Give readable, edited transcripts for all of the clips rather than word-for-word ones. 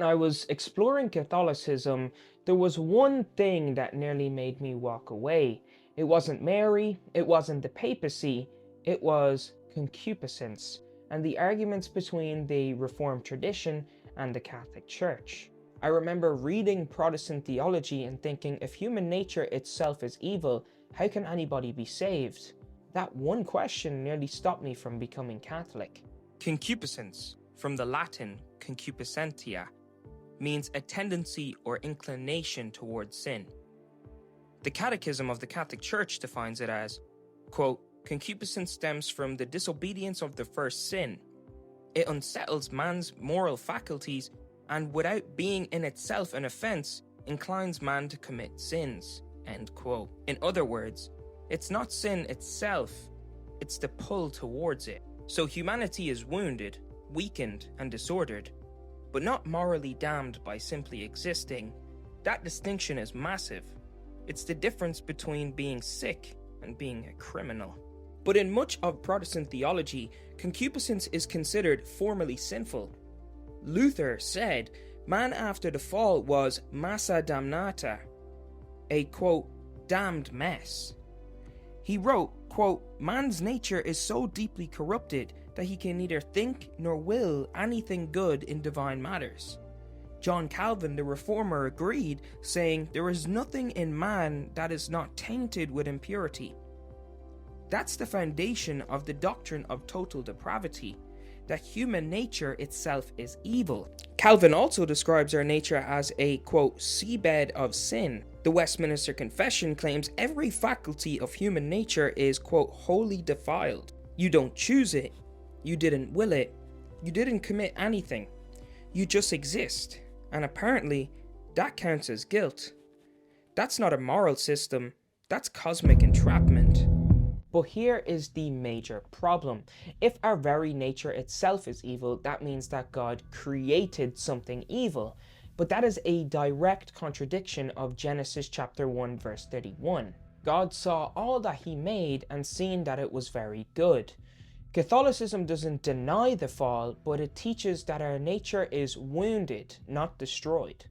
When I was exploring Catholicism, there was one thing that nearly made me walk away. It wasn't Mary, it wasn't the papacy, it was concupiscence, and the arguments between the Reformed tradition and the Catholic Church. I remember reading Protestant theology and thinking, if human nature itself is evil, how can anybody be saved? That one question nearly stopped me from becoming Catholic. Concupiscence, from the Latin concupiscentia, means a tendency or inclination towards sin. The Catechism of the Catholic Church defines it as, quote, concupiscence stems from the disobedience of the first sin. It unsettles man's moral faculties and, without being in itself an offense, inclines man to commit sins, end quote. In other words, it's not sin itself, it's the pull towards it. So humanity is wounded, weakened, and disordered, but not morally damned by simply existing. That distinction is massive. It's the difference between being sick and being a criminal. But in much of Protestant theology, concupiscence is considered formally sinful. Luther said man after the fall was massa damnata, a quote, damned mess. He wrote, quote, man's nature is so deeply corrupted that he can neither think nor will anything good in divine matters. John Calvin, the Reformer, agreed, saying, there is nothing in man that is not tainted with impurity. That's the foundation of the doctrine of total depravity, that human nature itself is evil. Calvin also describes our nature as a, quote, seabed of sin. The Westminster Confession claims every faculty of human nature is, quote, wholly defiled. You don't choose it. You didn't will it. You didn't commit anything. You just exist. And apparently, that counts as guilt. That's not a moral system. That's cosmic entrapment. But here is the major problem. If our very nature itself is evil, that means that God created something evil. But that is a direct contradiction of Genesis chapter 1 verse 31. God saw all that he made and seen that it was very good. Catholicism doesn't deny the fall, but it teaches that our nature is wounded, not destroyed.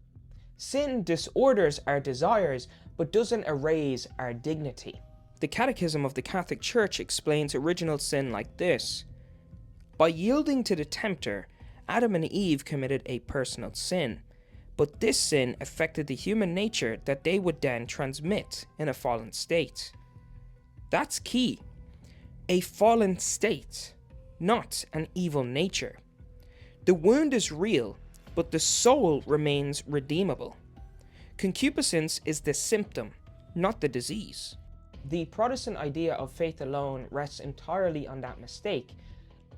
Sin disorders our desires, but doesn't erase our dignity. The Catechism of the Catholic Church explains original sin like this. By yielding to the tempter, Adam and Eve committed a personal sin, but this sin affected the human nature that they would then transmit in a fallen state. That's key. A fallen state, not an evil nature. The wound is real, but the soul remains redeemable. Concupiscence is the symptom, not the disease. The Protestant idea of faith alone rests entirely on that mistake.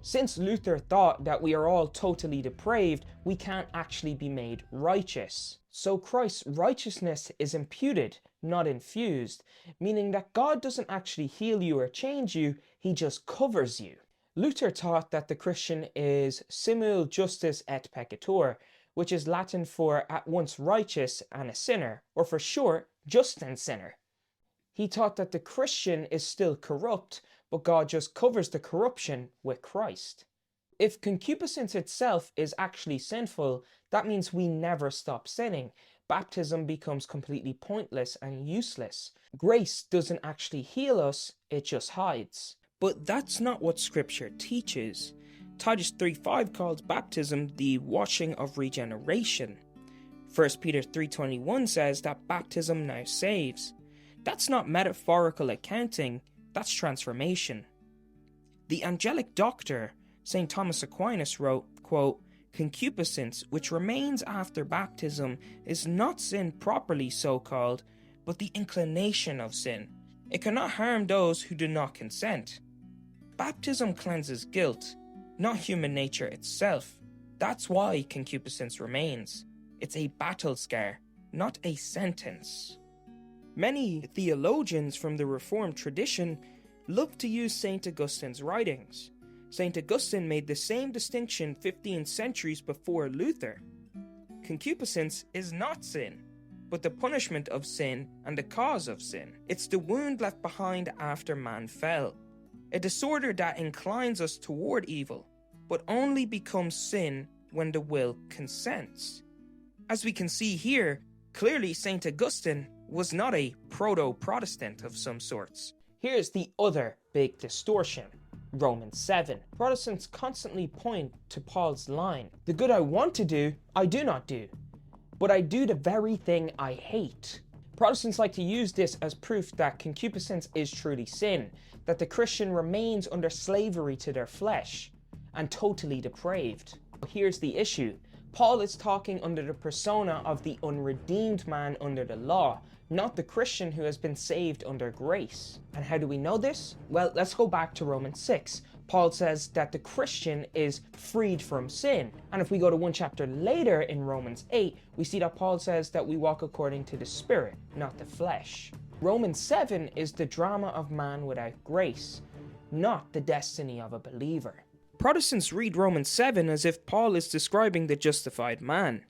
Since Luther thought that we are all totally depraved, we can't actually be made righteous. So Christ's righteousness is imputed, not infused, meaning that God doesn't actually heal you or change you, he just covers you. Luther taught that the Christian is simul justus et peccator, which is Latin for at once righteous and a sinner, or for short, just and sinner. He taught that the Christian is still corrupt, but God just covers the corruption with Christ. If concupiscence itself is actually sinful, that means we never stop sinning. Baptism becomes completely pointless and useless. Grace doesn't actually heal us, it just hides. But that's not what Scripture teaches. Titus 3:5 calls baptism the washing of regeneration. 1 Peter 3:21 says that baptism now saves. That's not metaphorical accounting, that's transformation. The angelic doctor, St. Thomas Aquinas, wrote, quote, concupiscence, which remains after baptism, is not sin properly so called, but the inclination of sin. It cannot harm those who do not consent. Baptism cleanses guilt, not human nature itself. That's why concupiscence remains. It's a battle scar, not a sentence. Many theologians from the Reformed tradition love to use St. Augustine's writings. St. Augustine made the same distinction 15 centuries before Luther. Concupiscence is not sin, but the punishment of sin and the cause of sin. It's the wound left behind after man fell, a disorder that inclines us toward evil, but only becomes sin when the will consents. As we can see here, clearly St. Augustine was not a proto-Protestant of some sorts. Here's the other big distortion. Romans 7. Protestants constantly point to Paul's line, "The good I want to do, I do not do, but I do the very thing I hate." Protestants like to use this as proof that concupiscence is truly sin, that the Christian remains under slavery to their flesh, and totally depraved. Here's the issue. Paul is talking under the persona of the unredeemed man under the law, not the Christian who has been saved under grace. And how do we know this? Well, let's go back to Romans 6. Paul says that the Christian is freed from sin. And if we go to one chapter later in Romans 8, we see that Paul says that we walk according to the Spirit, not the flesh. Romans 7 is the drama of man without grace, not the destiny of a believer. Protestants read Romans 7 as if Paul is describing the justified man.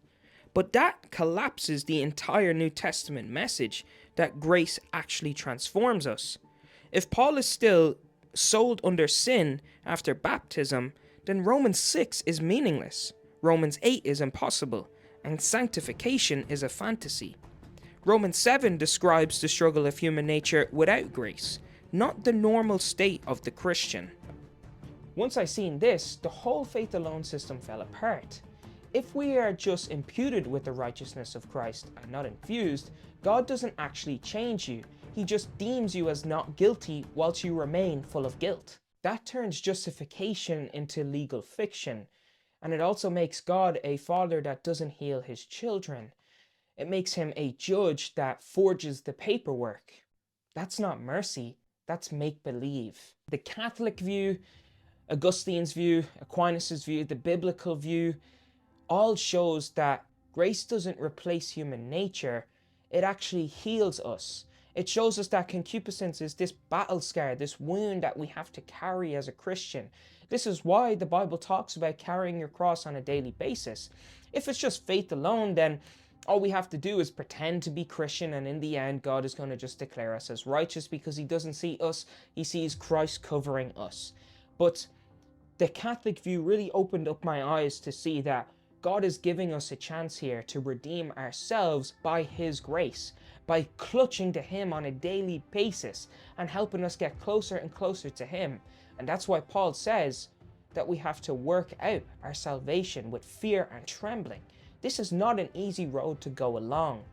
But that collapses the entire New Testament message that grace actually transforms us. If Paul is still sold under sin after baptism, then Romans 6 is meaningless, Romans 8 is impossible, and sanctification is a fantasy. Romans 7 describes the struggle of human nature without grace, not the normal state of the Christian. Once I seen this, the whole faith alone system fell apart. If we are just imputed with the righteousness of Christ and not infused, God doesn't actually change you. He just deems you as not guilty whilst you remain full of guilt. That turns justification into legal fiction, and it also makes God a father that doesn't heal his children. It makes him a judge that forges the paperwork. That's not mercy, that's make-believe. The Catholic view, Augustine's view, Aquinas' view, the biblical view, all shows that grace doesn't replace human nature, it actually heals us. It shows us that concupiscence is this battle scar, this wound that we have to carry as a Christian. This is why the Bible talks about carrying your cross on a daily basis. If it's just faith alone, then all we have to do is pretend to be Christian, and in the end, God is going to just declare us as righteous because he doesn't see us, he sees Christ covering us. But the Catholic view really opened up my eyes to see that God is giving us a chance here to redeem ourselves by his grace, by clutching to him on a daily basis and helping us get closer and closer to him. And that's why Paul says that we have to work out our salvation with fear and trembling. This is not an easy road to go along.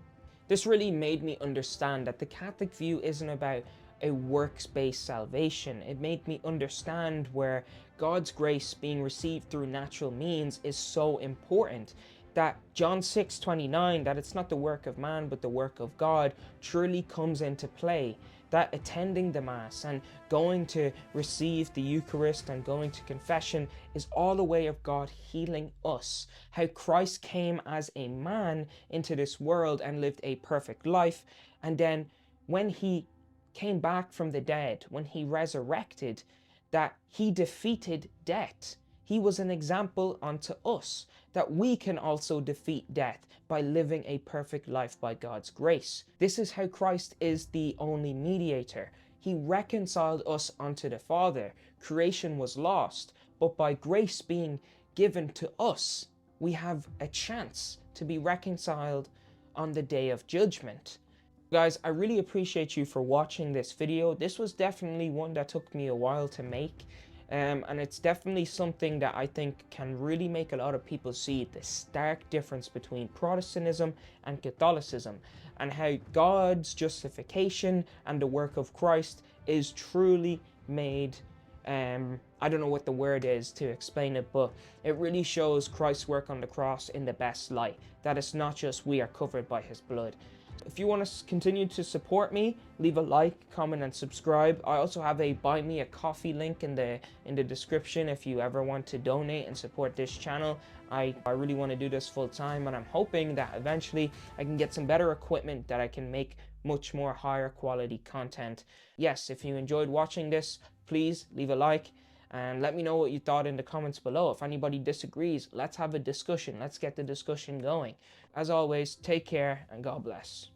This really made me understand that the Catholic view isn't about a works-based salvation. It made me understand where God's grace being received through natural means is so important. That John 6:29, that it's not the work of man but the work of God, truly comes into play. That attending the Mass and going to receive the Eucharist and going to confession is all a way of God healing us. How Christ came as a man into this world and lived a perfect life, and then when he came back from the dead, when he resurrected, that he defeated death. He was an example unto us that we can also defeat death by living a perfect life by God's grace. This is how Christ is the only mediator. He reconciled us unto the Father. Creation was lost, but by grace being given to us, we have a chance to be reconciled on the day of judgment. Guys, I really appreciate you for watching this video. This was definitely one that took me a while to make. And it's definitely something that I think can really make a lot of people see the stark difference between Protestantism and Catholicism, and how God's justification and the work of Christ is truly made, I don't know what the word is to explain it, but it really shows Christ's work on the cross in the best light, that it's not just we are covered by his blood. If you want to continue to support me, leave a like, comment, and subscribe. I also have a buy me a coffee link in the description if you ever want to donate and support this channel. I really want to do this full time, and I'm hoping that eventually I can get some better equipment that I can make much more higher quality content. Yes, if you enjoyed watching this, please leave a like and let me know what you thought in the comments below. If anybody disagrees, let's have a discussion. Let's get the discussion going. As always, take care and God bless.